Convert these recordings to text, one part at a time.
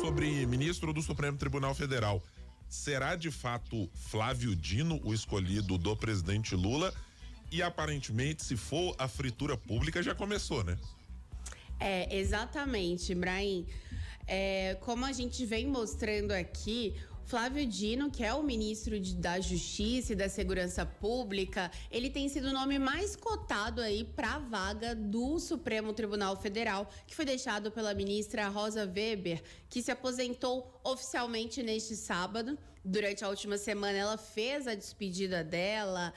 sobre ministro do Supremo Tribunal Federal. Será de fato Flávio Dino o escolhido do presidente Lula? E aparentemente, se for a fritura pública, já começou, né? Exatamente, Brahim. Como a gente vem mostrando aqui, Flávio Dino, que é o ministro da Justiça e da Segurança Pública, ele tem sido o nome mais cotado aí para a vaga do Supremo Tribunal Federal, que foi deixado pela ministra Rosa Weber, que se aposentou oficialmente neste sábado. Durante a última semana, ela fez a despedida dela.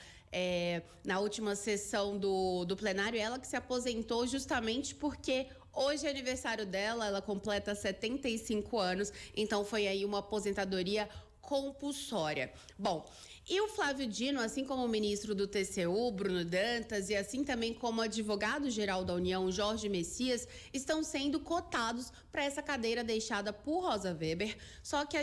Na última sessão do plenário, ela que se aposentou justamente porque hoje é aniversário dela, ela completa 75 anos, então foi aí uma aposentadoria compulsória. Bom, e o Flávio Dino, assim como o ministro do TCU, Bruno Dantas, e assim também como o advogado-geral da União, Jorge Messias, estão sendo cotados para essa cadeira deixada por Rosa Weber. Só que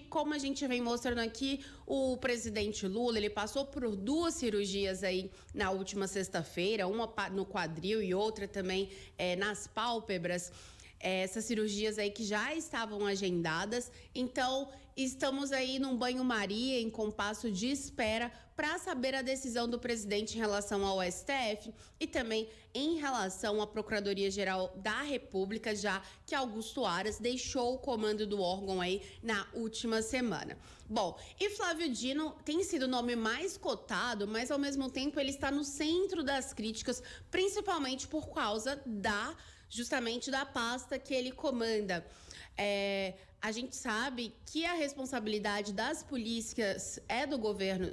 como a gente vem mostrando aqui, o presidente Lula, ele passou por 2 cirurgias aí na última sexta-feira, uma no quadril e outra também nas pálpebras. Essas cirurgias aí que já estavam agendadas, então estamos aí num banho-maria, em compasso de espera para saber a decisão do presidente em relação ao STF e também em relação à Procuradoria-Geral da República, já que Augusto Aras deixou o comando do órgão aí na última semana. Bom, e Flávio Dino tem sido o nome mais cotado, mas ao mesmo tempo ele está no centro das críticas, principalmente por causa justamente da pasta que ele comanda. A gente sabe que a responsabilidade das polícias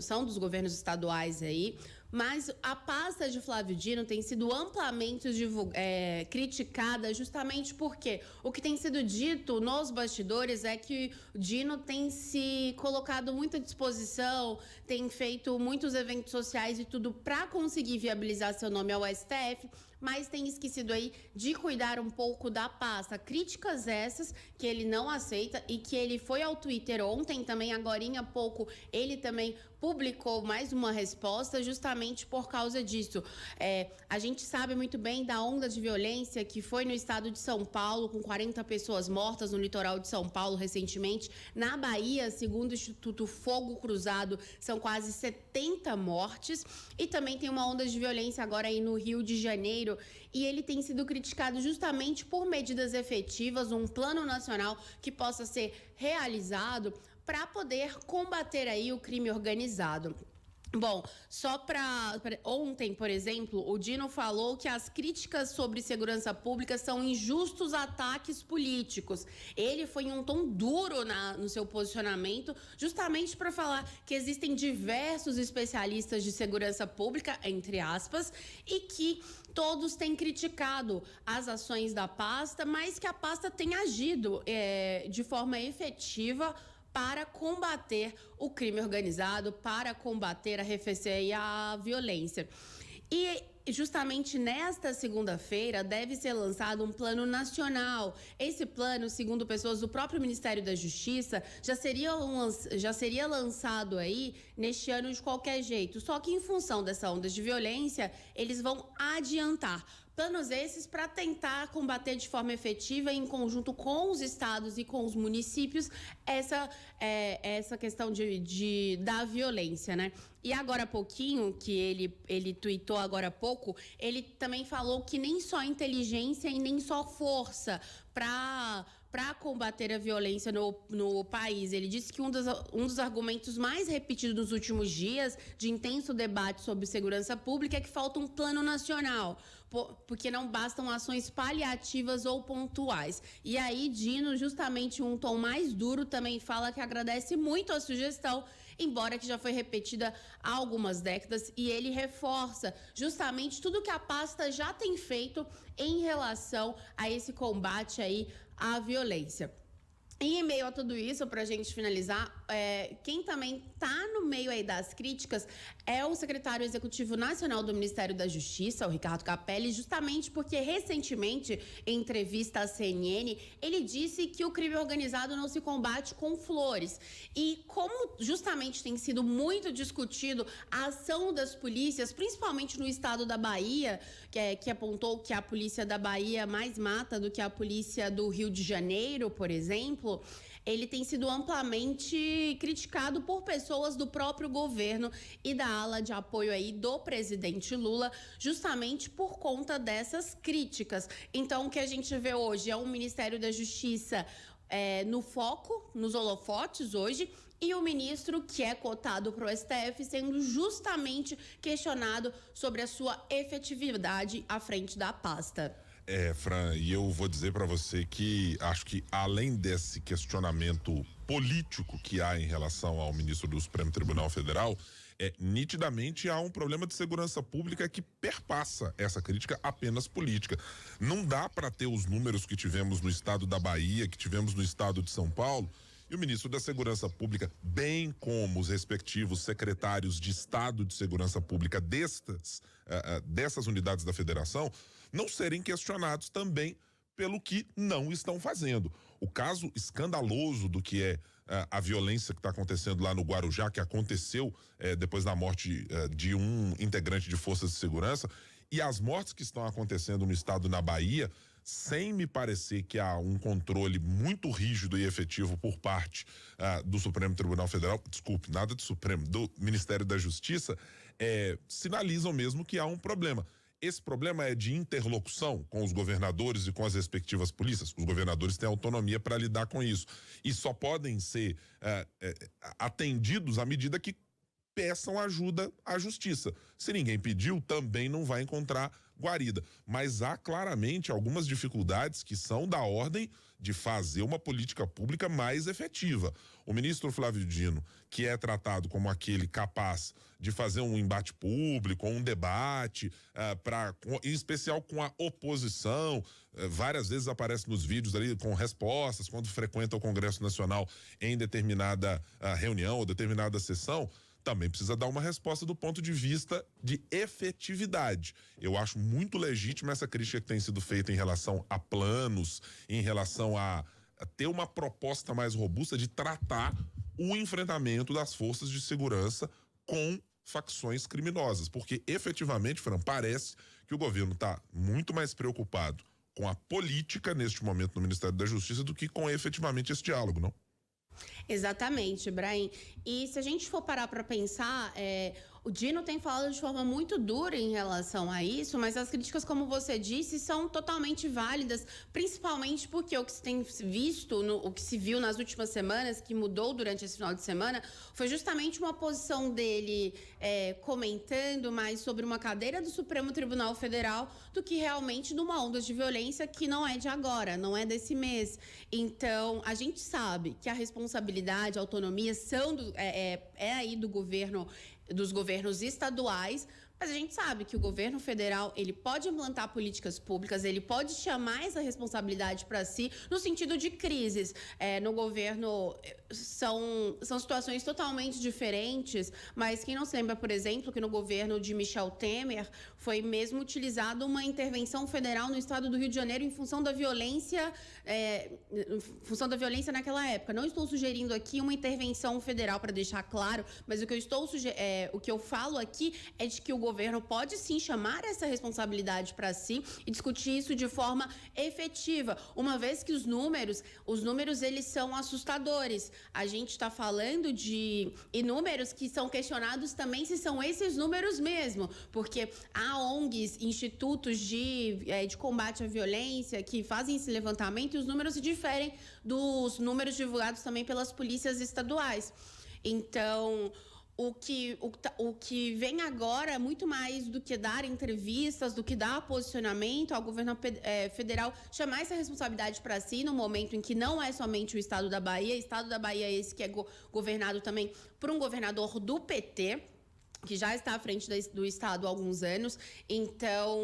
são dos governos estaduais aí, mas a pasta de Flávio Dino tem sido amplamente criticada justamente porque o que tem sido dito nos bastidores é que o Dino tem se colocado muito à disposição, tem feito muitos eventos sociais e tudo para conseguir viabilizar seu nome ao STF, mas tem esquecido aí de cuidar um pouco da pasta. Críticas essas que ele não aceita e que ele foi ao Twitter ontem, também agorinha há pouco, ele também publicou mais uma resposta justamente por causa disso. A gente sabe muito bem da onda de violência que foi no estado de São Paulo, com 40 pessoas mortas no litoral de São Paulo recentemente. Na Bahia, segundo o Instituto Fogo Cruzado, são quase 70 mortes. E também tem uma onda de violência agora aí no Rio de Janeiro, e ele tem sido criticado justamente por medidas efetivas, um plano nacional que possa ser realizado para poder combater aí o crime organizado. Bom, ontem, por exemplo, o Dino falou que as críticas sobre segurança pública são injustos ataques políticos. Ele foi em um tom duro no seu posicionamento, justamente para falar que existem diversos especialistas de segurança pública, entre aspas, e que todos têm criticado as ações da pasta, mas que a pasta tem agido de forma efetiva para combater o crime organizado, para combater, arrefecer e a violência. E justamente nesta segunda-feira deve ser lançado um plano nacional. Esse plano, segundo pessoas do próprio Ministério da Justiça, já seria lançado aí neste ano de qualquer jeito. Só que em função dessa onda de violência, eles vão adiantar. Planos esses para tentar combater de forma efetiva, em conjunto com os estados e com os municípios, essa questão da violência, né? E agora há pouquinho, que ele tuitou agora há pouco, ele também falou que nem só inteligência e nem só força para combater a violência no país. Ele disse que um dos argumentos mais repetidos nos últimos dias de intenso debate sobre segurança pública é que falta um plano nacional, porque não bastam ações paliativas ou pontuais. E aí, Dino, justamente um tom mais duro, também fala que agradece muito a sugestão, embora que já foi repetida há algumas décadas, e ele reforça justamente tudo que a pasta já tem feito em relação a esse combate aí à violência. E em meio a tudo isso, para a gente finalizar, quem também está no meio aí das críticas é o secretário executivo nacional do Ministério da Justiça, o Ricardo Capelli, justamente porque recentemente, em entrevista à CNN, ele disse que o crime organizado não se combate com flores. E como justamente tem sido muito discutido a ação das polícias, principalmente no estado da Bahia, que apontou que a polícia da Bahia mais mata do que a polícia do Rio de Janeiro, por exemplo, exemplo, ele tem sido amplamente criticado por pessoas do próprio governo e da ala de apoio aí do presidente Lula, justamente por conta dessas críticas. Então, o que a gente vê hoje é um Ministério da Justiça no foco, nos holofotes hoje, e o ministro que é cotado para o STF sendo justamente questionado sobre a sua efetividade à frente da pasta. Fran, e eu vou dizer para você que acho que além desse questionamento político que há em relação ao ministro do Supremo Tribunal Federal, nitidamente há um problema de segurança pública que perpassa essa crítica apenas política. Não dá para ter os números que tivemos no estado da Bahia, que tivemos no estado de São Paulo, e o ministro da Segurança Pública, bem como os respectivos secretários de Estado de Segurança Pública dessas unidades da federação, não serem questionados também pelo que não estão fazendo. O caso escandaloso do que é a violência que está acontecendo lá no Guarujá, que aconteceu depois da morte de um integrante de forças de segurança, e as mortes que estão acontecendo no estado na Bahia, sem me parecer que há um controle muito rígido e efetivo por parte do Supremo Tribunal Federal, desculpe, nada do Supremo, do Ministério da Justiça, sinalizam mesmo que há um problema. Esse problema é de interlocução com os governadores e com as respectivas polícias. Os governadores têm autonomia para lidar com isso e só podem ser atendidos à medida que peçam ajuda à justiça. Se ninguém pediu, também não vai encontrar guarida. Mas há claramente algumas dificuldades que são da ordem de fazer uma política pública mais efetiva. O ministro Flávio Dino, que é tratado como aquele capaz de fazer um embate público, um debate, em especial com a oposição, várias vezes aparece nos vídeos ali com respostas, quando frequenta o Congresso Nacional em determinada reunião ou determinada sessão, também precisa dar uma resposta do ponto de vista de efetividade. Eu acho muito legítima essa crítica que tem sido feita em relação a planos, em relação a ter uma proposta mais robusta de tratar o enfrentamento das forças de segurança com facções criminosas, porque efetivamente, Fran, parece que o governo está muito mais preocupado com a política neste momento no Ministério da Justiça do que com efetivamente esse diálogo, não? Exatamente, Ibrahim. E se a gente for parar para pensar, o Dino tem falado de forma muito dura em relação a isso, mas as críticas, como você disse, são totalmente válidas, principalmente porque o que se tem visto, o que se viu nas últimas semanas, que mudou durante esse final de semana, foi justamente uma posição dele comentando mais sobre uma cadeira do Supremo Tribunal Federal do que realmente numa onda de violência que não é de agora, não é desse mês. Então, a gente sabe que a responsabilidade, a autonomia são aí do governo, dos governos estaduais, mas a gente sabe que o governo federal, ele pode implantar políticas públicas, ele pode chamar essa responsabilidade para si no sentido de crises. No governo são situações totalmente diferentes, mas quem não se lembra, por exemplo, que no governo de Michel Temer foi mesmo utilizada uma intervenção federal no estado do Rio de Janeiro em função da violência, naquela época. Não estou sugerindo aqui uma intervenção federal para deixar claro, mas o que eu falo aqui é de que o governo pode sim chamar essa responsabilidade para si e discutir isso de forma efetiva, uma vez que os números eles são assustadores. A gente está falando de números que são questionados também se são esses números mesmo, porque há ONGs, institutos de combate à violência que fazem esse levantamento e os números se diferem dos números divulgados também pelas polícias estaduais. Então, o que vem agora é muito mais do que dar entrevistas, do que dar posicionamento ao governo federal, chamar essa responsabilidade para si no momento em que não é somente o estado da Bahia é esse que é governado também por um governador do PT, que já está à frente do estado há alguns anos. Então,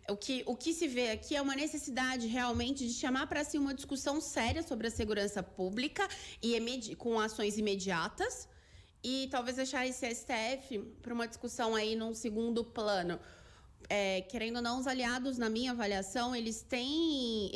o que se vê aqui é uma necessidade realmente de chamar para si uma discussão séria sobre a segurança pública e com ações imediatas, e talvez deixar esse STF para uma discussão aí num segundo plano. Querendo ou não, os aliados, na minha avaliação, eles têm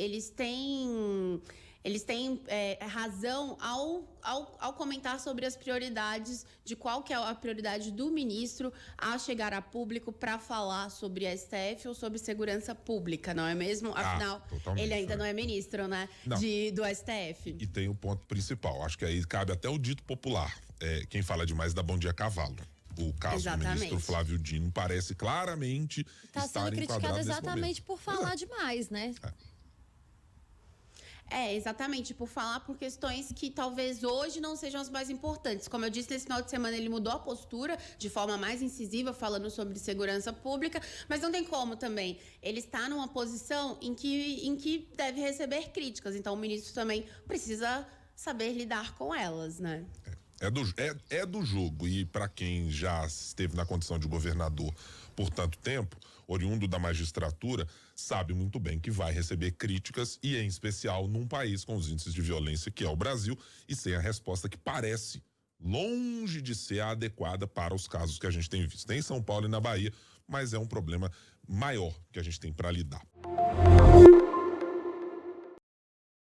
Eles têm razão ao comentar sobre as prioridades, de qual que é a prioridade do ministro a chegar a público para falar sobre STF ou sobre segurança pública, não é mesmo? Afinal, ele ainda não é ministro, né? Do STF. E tem o ponto principal, acho que aí cabe até o dito popular, quem fala demais dá bom dia a cavalo. O caso do ministro Flávio Dino parece claramente estar sendo criticado exatamente por falar demais, né? Exatamente, por falar por questões que talvez hoje não sejam as mais importantes. Como eu disse, nesse final de semana ele mudou a postura de forma mais incisiva, falando sobre segurança pública, mas não tem como também. Ele está numa posição em que deve receber críticas, então o ministro também precisa saber lidar com elas, né? É do jogo, e para quem já esteve na condição de governador por tanto tempo, oriundo da magistratura, sabe muito bem que vai receber críticas, e em especial num país com os índices de violência que é o Brasil, e sem a resposta que parece longe de ser a adequada para os casos que a gente tem visto em São Paulo e na Bahia, mas é um problema maior que a gente tem para lidar.